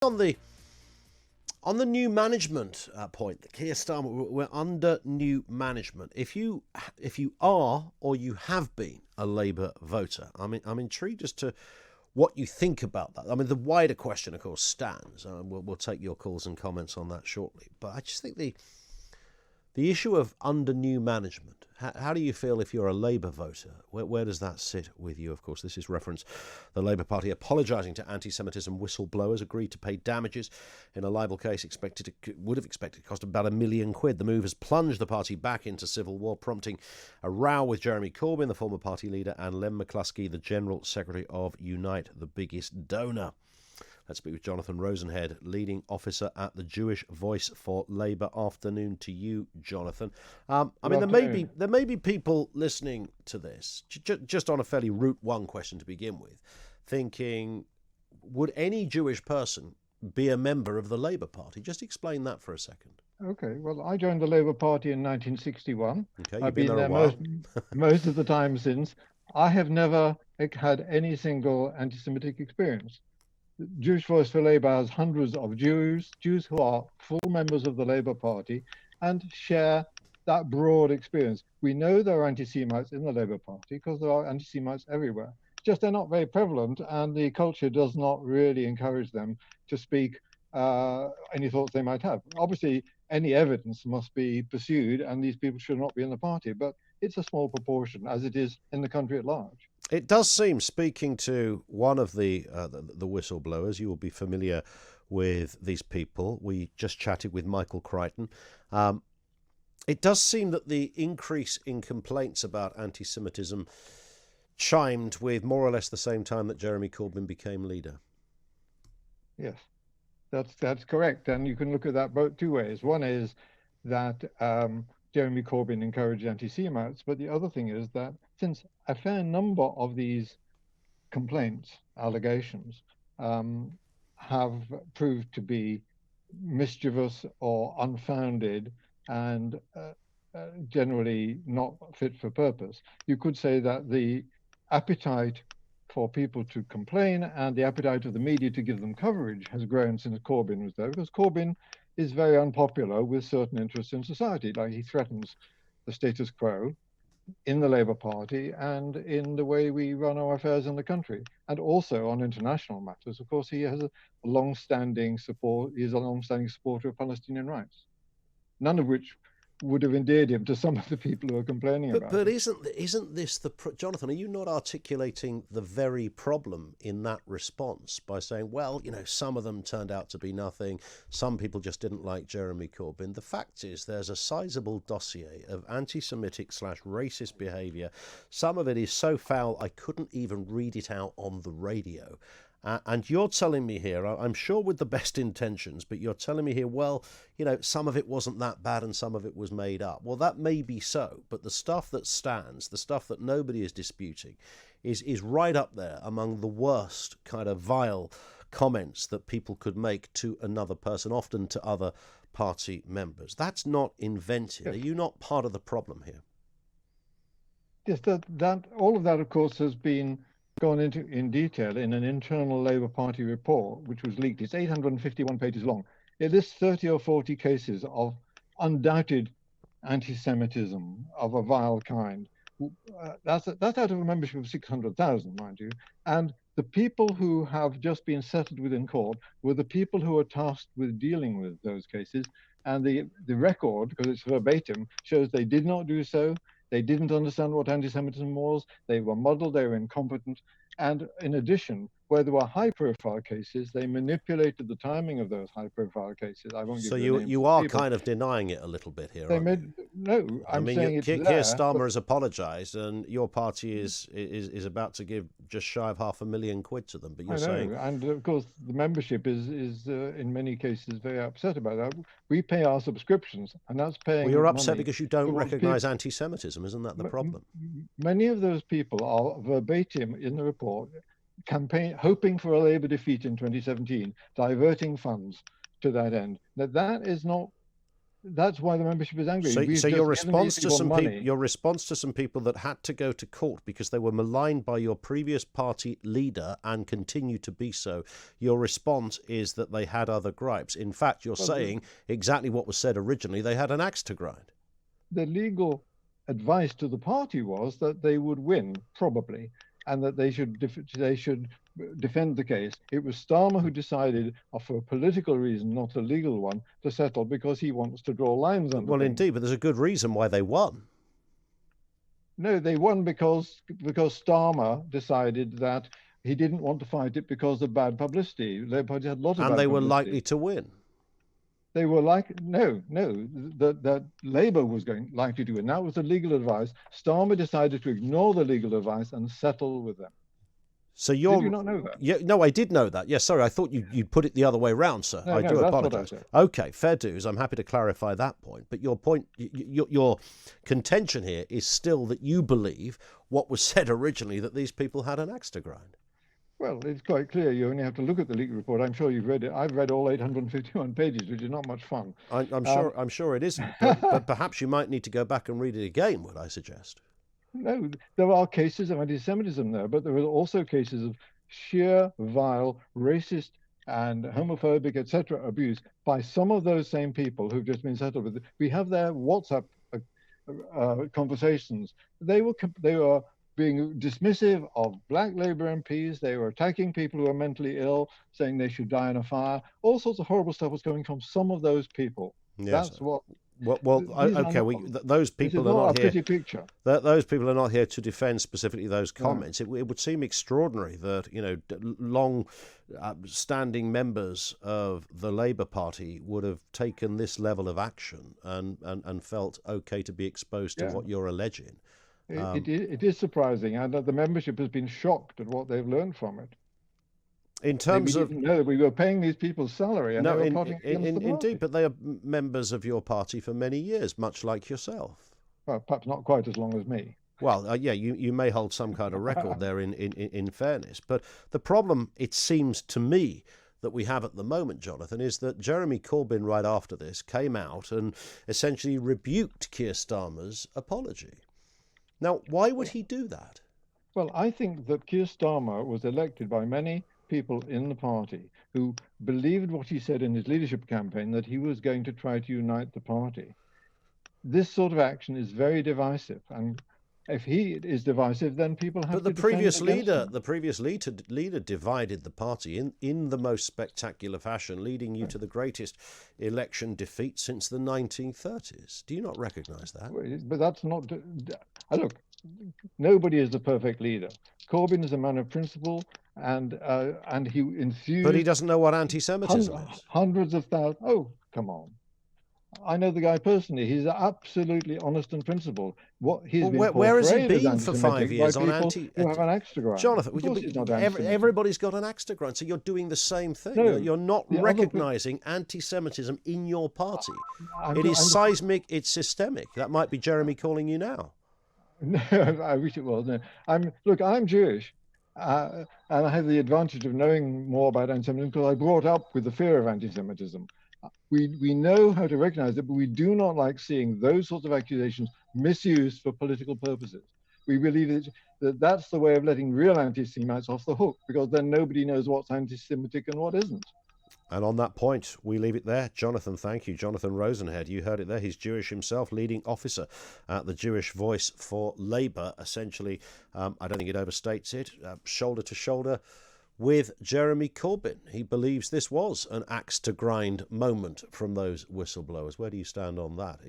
On the new management point, the Keir Starmer, we're under new management. If you are or you have been a Labour voter, I'm intrigued as to what you think about that. I mean, the wider question, of course, stands. We'll take your calls and comments on that shortly. But I just think the issue of under new management, how do you feel if you're a Labour voter? Where does that sit with you? Of course, this is reference the Labour Party apologising to anti-Semitism whistleblowers, agreed to pay damages in a libel case would have expected to cost about £1 million. The move has plunged the party back into civil war, prompting a row with Jeremy Corbyn, the former party leader, and Len McCluskey, the General Secretary of Unite, the biggest donor. Let's speak with Jonathan Rosenhead, leading officer at the Jewish Voice for Labour. Afternoon to you, Jonathan. There may be people listening to this, just on a fairly route one question to begin with, thinking, would any Jewish person be a member of the Labour Party? Just explain that for a second. Okay, well, I joined the Labour Party in 1961. Okay, I've been there most of the time since. I have never had any single anti-Semitic experience. Jewish Voice for Labour has hundreds of Jews who are full members of the Labour Party and share that broad experience. We know there are anti-Semites in the Labour Party because there are anti-Semites everywhere. Just they're not very prevalent, and the culture does not really encourage them to speak any thoughts they might have. Obviously, any evidence must be pursued, and these people should not be in the party, but it's a small proportion, as it is in the country at large. It does seem, speaking to one of the whistleblowers, you will be familiar with these people. We just chatted with Michael Crichton. It does seem that the increase in complaints about anti-Semitism chimed with more or less the same time that Jeremy Corbyn became leader. Yes, that's correct. And you can look at that both two ways. One is that Jeremy Corbyn encouraged anti-Semites, but the other thing is that since a fair number of these complaints, allegations, have proved to be mischievous or unfounded and generally not fit for purpose, you could say that the appetite for people to complain and the appetite of the media to give them coverage has grown since Corbyn was there, because Corbyn is very unpopular with certain interests in society. Like, he threatens the status quo in the Labour Party and in the way we run our affairs in the country, and also on international matters. Of course, he has a long-standing support. He is a long-standing supporter of Palestinian rights, none of which would have endeared him to some of the people who are complaining about it. But isn't this Jonathan, are you not articulating the very problem in that response by saying, well, some of them turned out to be nothing, some people just didn't like Jeremy Corbyn? The fact is there's a sizable dossier of anti-Semitic / racist behaviour. Some of it is so foul I couldn't even read it out on the radio. And you're telling me here, I'm sure with the best intentions, but you're telling me here, well, some of it wasn't that bad and some of it was made up. Well, that may be so, but the stuff that stands, the stuff that nobody is disputing, is right up there among the worst kind of vile comments that people could make to another person, often to other party members. That's not invented. Yes. Are you not part of the problem here? Yes, that all of that, of course, has been gone into in detail in an internal Labour Party report, which was leaked. It's 851 pages long. It lists 30 or 40 cases of undoubted anti-Semitism of a vile kind. That's out of a membership of 600,000, mind you. And the people who have just been settled with in court were the people who were tasked with dealing with those cases. And the record, because it's verbatim, shows they did not do so. They didn't understand what anti-Semitism was. They were muddled. They were incompetent. And in addition, where there were high-profile cases, they manipulated the timing of those high-profile cases. I won't give you the names. So you are kind of denying it a little bit here, aren't you? No, I'm saying it's there. Keir Starmer has apologised, and your party is about to give just shy of £500,000 to them. But you're saying, and of course, the membership is in many cases very upset about that. We pay our subscriptions, and that's paying. Well, you're upset because you don't recognise anti-Semitism, isn't that the problem? Many of those people are verbatim in the report, hoping for a Labour defeat in 2017, diverting funds to that end. Now, that is not That's why the membership is angry. So your response to some people, money. your response to some people that had to go to court because they were maligned by your previous party leader and continue to be so, your response is that they had other gripes. In fact, you're saying exactly what was said originally. They had an axe to grind. The legal advice to the party was that they would win, probably, and that they should defend the case. It was Starmer who decided, for a political reason, not a legal one, to settle because he wants to draw lines under things. Indeed, but there's a good reason why they won. No, they won because Starmer decided that he didn't want to fight it because of bad publicity. Labour Party had a lot of bad publicity. And they were likely to win. They were that Labour was likely to win. That was the legal advice. Starmer decided to ignore the legal advice and settle with them. So did you not know that? Yeah, no, I did know that. Yes, sorry, I thought you'd put it the other way round, sir. I do apologise. Okay, fair dues. I'm happy to clarify that point. But your point, your contention here is still that you believe what was said originally, that these people had an axe to grind. Well, it's quite clear. You only have to look at the leaked report. I'm sure you've read it. I've read all 851 pages, which is not much fun. I'm sure it isn't. But perhaps you might need to go back and read it again, would I suggest? No, there are cases of anti-Semitism there, but there are also cases of sheer, vile, racist and homophobic, etc., abuse by some of those same people who've just been settled with. We have their WhatsApp conversations. They were being dismissive of black Labour MPs. They were attacking people who are mentally ill, saying they should die in a fire. All sorts of horrible stuff was coming from some of those people. Yes. That's what. Those people are not here. Pretty picture. Those people are not here to defend specifically those comments. No. It would seem extraordinary that long-standing members of the Labour Party would have taken this level of action and felt okay to be exposed to what you're alleging. It is surprising, and the membership has been shocked at what they've learned from it. In terms of, didn't know that we were paying these people's salary, and indeed, but they are members of your party for many years, much like yourself. Well, perhaps not quite as long as me. Well, you may hold some kind of record there in fairness, but the problem, it seems to me, that we have at the moment, Jonathan, is that Jeremy Corbyn, right after this, came out and essentially rebuked Keir Starmer's apology. Now, why would he do that? Well, I think that Keir Starmer was elected by many people in the party who believed what he said in his leadership campaign, that he was going to try to unite the party. This sort of action is very divisive, and if he is divisive, then people have to. But the previous leader divided the party in the most spectacular fashion, leading you to the greatest election defeat since the 1930s. Do you not recognise that? But that's not. Look, nobody is the perfect leader. Corbyn is a man of principle, and he enthused. But he doesn't know what anti-Semitism is. Hundreds of thousands. Oh, come on. I know the guy anti-personally. He's absolutely honest and principled. Where has he been for 5 years on anti? Who have an axe to grind. Jonathan, everybody's got an axe to grind, so you're doing the same thing. No, you're not recognising anti-Semitism in your party. It is seismic. It's systemic. That might be Jeremy calling you now. No, I wish it was. No, I'm Jewish, and I have the advantage of knowing more about anti-Semitism because I brought up with the fear of anti-Semitism. We know how to recognize it, but we do not like seeing those sorts of accusations misused for political purposes. We believe that that's the way of letting real anti-Semites off the hook, because then nobody knows what's anti-Semitic and what isn't. And on that point, we leave it there. Jonathan, thank you. Jonathan Rosenhead, you heard it there. He's Jewish himself, leading officer at the Jewish Voice for Labour. Essentially, I don't think it overstates it, shoulder to shoulder with Jeremy Corbyn. He believes this was an axe to grind moment from those whistleblowers. Where do you stand on that?